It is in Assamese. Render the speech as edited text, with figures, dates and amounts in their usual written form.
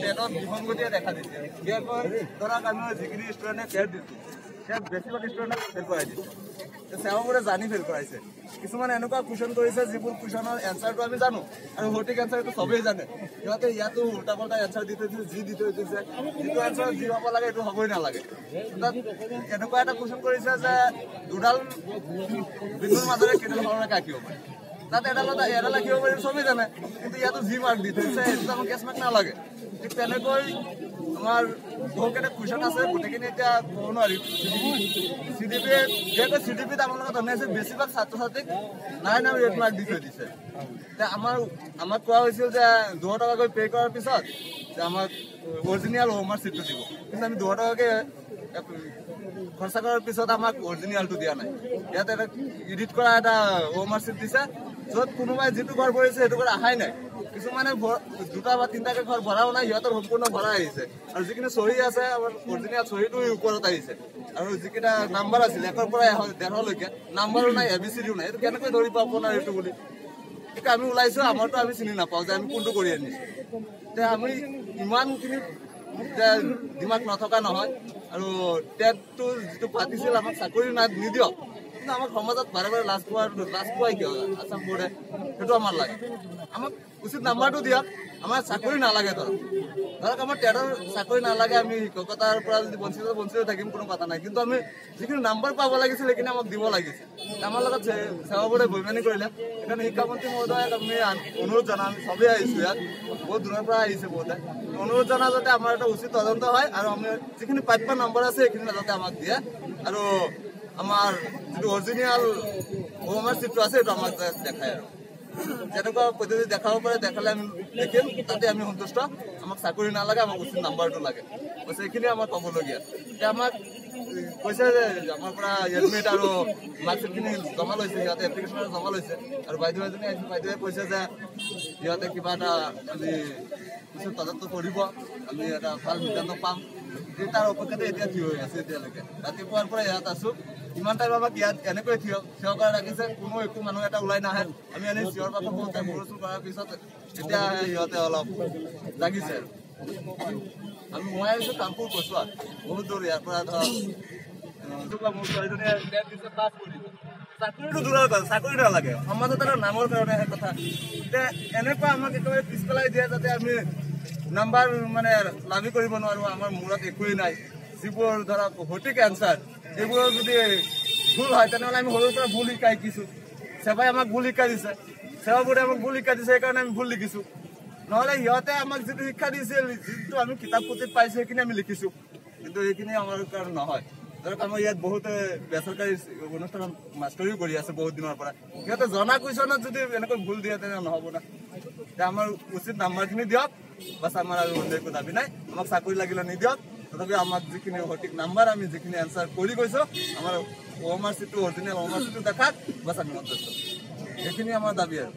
টেটত বিসংগতিয়ে দেখা দিছে। বিশেষকৈ ধৰক আমি যিখিনি ষ্টুডেণ্টে টেট দিছোঁ সেয়া বেছিভাগ ষ্টুডেণ্টক ফেল কৰাই দিছে। সেৱাবোৰে জানি ফেল কৰাইছে। কিছুমান এনেকুৱা কুৱেশ্যন কৰিছে যিবোৰ কুৱেশ্যনৰ এনচাৰটো আমি জানো আৰু সঠিক এনচাৰটো চবেই জানে। সিহঁতে ইয়াতো উল্টা পাল্টা এনচাৰ দি থৈ দিছে, যি দি থৈ দিছে, যিটো এনচাৰ যি হ'ব লাগে সেইটো হ'বই নালাগে। তাত এনেকুৱা এটা কুৱেশ্যন কৰিছে যে দুডাল বিন্দুৰ মাজেৰে কেইডাল সৰলৰেখা আঁকিব পাৰে। তাত এডাল আঁকিব পাৰি চবেই জানে, কিন্তু ইয়াতো যি মাৰ্ক দি থৈছে সেইটোতো আমাক কেছ মাৰ্ক নালাগে। ঠিক তেনেকৈ আমাৰ বহুকেইটা কুৱেশ্যন আছে, গোটেইখিনি এতিয়া ক'ব নোৱাৰিম। CDP যিহেতু CDPত আমাৰ লগত ধৰণে আছে, বেছিভাগ ছাত্ৰ ছাত্ৰীক 9 আৰু 8 মাৰ্ক দি থৈ দিছে। এতিয়া আমাক কোৱা হৈছিল যে 200 টকাকৈ পে' কৰাৰ পিছত যে আমাক অৰিজিনেল হোমৱৰ্ক চিটটো দিব, কিন্তু আমি 200 টকাকৈ খৰচা কৰাৰ পিছত আমাক অৰিজিনেলটো দিয়া নাই। ইয়াত এটা এডিট কৰা এটা হোমৱৰ্ক চিট দিছে, য'ত কোনোবাই যিটো ঘৰ ভৰিছে সেইটো ঘৰ অহাই নাই। কিছুমানে 2টা বা 3টাকৈ ঘৰ ভৰাও নাই, সিহঁতৰ সম্পূৰ্ণ ভৰাই আহিছে। আৰু যিখিনি চহী আছে আমাৰ অৰিজিনেল চহীটো ওপৰত আহিছে। আৰু যিকেইটা নাম্বাৰ আছিল 1ৰ পৰা 150লৈকে নাম্বাৰো নাই, ABCDও নাই। এইটো কেনেকৈ ধৰি পাব আপোনাৰ এইটো বুলি? এতিয়া আমি ওলাইছোঁ, আমাৰতো আমি চিনি নাপাওঁ যে আমি কোনটো কৰি আনিছোঁ। এতিয়া আমি ইমানখিনি দিমাগ নথকা নহয়। আৰু টেটটো যিটো পাতিছিল আমাক চাকৰি নিদিয়ক, কিন্তু আমাক সমাজত বাৰে বাৰে লাজ পোৱাই কিয় আছাম বোৰ্ডে? সেইটো আমাৰ লাগে। আমাক উচিত নাম্বাৰটো দিয়ক, আমাৰ চাকৰি নালাগে। ধৰক আমাৰ টেটৰ চাকৰি নালাগে, আমি শিক্ষকতাৰ পৰা যদি বঞ্চিত থাকিম কোনো কথা নাই, কিন্তু আমি যিখিনি নাম্বাৰ পাব লাগিছিল সেইখিনি আমাক দিব লাগিছিল। আমাৰ লগত সেৱা বোৰ্ডে বৈমানি কৰিলে। সেইকাৰণে শিক্ষামন্ত্ৰী মহোদয়ক আমি অনুৰোধ জনাওঁ, আমি চবেই আহিছোঁ ইয়াত, বহুত দূৰৰ পৰা আহিছে বহুতে। অনুৰোধ জনাওঁ যাতে আমাৰ এটা উচিত তদন্ত হয় আৰু আমি যিখিনি প্ৰাপ্য নম্বৰ আছে সেইখিনি যাতে আমাক দিয়ে, আৰু আমাৰ যিটো অৰিজিনেল হোমৱৰ্ক চিটটো আছে সেইটো আমাক দেখায়। আৰু যেনেকুৱা পদ্ধতি দেখাব পাৰে দেখালে আমি দেখিম, তাতে আমি সন্তুষ্ট। আমাক চাকৰি নালাগে, আমাক উচিত নাম্বাৰটো লাগে। কৈছে এইখিনি আমাক ক'বলগীয়া। এতিয়া আমাক কৈছে যে আমাৰ পৰা এডমিট আৰু মাৰ্কশ্বিটখিনি জমা লৈছে, সিহঁতে এপ্লিকেশ্যন জমা লৈছে। আৰু বাইদেউ এজনী আহিছে, বাইদেৱে কৈছে যে সিহঁতে কিবা এটা আমি উচিত তদন্ত কৰিব, আমি এটা ভাল সিদ্ধান্ত পাম। তাৰ অপেক্ষাতে এতিয়া থিয় হৈ আছে। এতিয়ালৈকে ৰাতিপুৱাৰ পৰা ইয়াত আছোঁ, ইমান টাইম আমাক ইয়াত এনেকৈ থিয় কৰা ৰাখিছে, কোনো একো মানুহ এটা ওলাই নাহে। আমি এনেই চিঞৰ বাখৰ কৰোঁতে হুলস্থুল কৰাৰ পিছত এতিয়া সিহঁতে অলপ লাগিছে। মই আহিছোঁ কামপুৰ কচুৱাত, বহুত দূৰ ইয়াৰ পৰা। ধৰক মোৰ ছোৱালীজনীয়ে পাছ কৰিব, চাকৰিটো দূৰৰ কথা, চাকৰি নালাগে, সমাজত এটা নামৰ কাৰণেহে কথা। এতিয়া এনেকুৱা আমাক একেবাৰে পিছ পেলাই দিয়ে যাতে আমি নাম্বাৰ লাভি কৰিব নোৱাৰোঁ। আমাৰ মূৰত একোৱেই নাই। যিবোৰ ধৰক সঠিক এনচাৰ সেইবোৰৰ যদি ভুল হয় তেনেহ'লে আমি সৰুৰ পৰা ভুল শিকাই শিকিছোঁ। সেৱাই আমাক ভুল শিকাই দিছে, সেৱাবোৰে আমাক ভুল শিকাই দিছে, সেইকাৰণে আমি ভুল লিখিছোঁ। নহ'লে সিহঁতে আমাক যিটো শিক্ষা দিছিল, যিটো আমি কিতাপ পুথিত পাইছোঁ সেইখিনি আমি লিখিছোঁ, কিন্তু সেইখিনি আমাৰ কাৰণে নহয়। ধৰক আমাৰ ইয়াত বহুতে বেচৰকাৰী অনুষ্ঠানত মাষ্টৰীও কৰি আছে বহুত দিনৰ পৰা। সিহঁতে জনা কুৱেশ্যনত যদি এনেকৈ ভুল দিয়ে তেনেহ'লে নহ'ব না। এতিয়া আমাৰ উচিত নাম্বাৰখিনি দিয়ক, বাছ আমাৰ আৰু অন্য একো দাবী নাই। আমাক চাকৰি লাগিলে নিদিয়ক, তথাপি আমাক যিখিনি সঠিক নাম্বাৰ, আমি যিখিনি এনচাৰ কৰি গৈছোঁ, আমাৰ হোমৱৰ্ক চিটটো অৰিজিনেল হোমৱৰ্ক চিটটো দেখাক, বাছ আমি সন্তুষ্ট। সেইখিনি আমাৰ দাবী আৰু।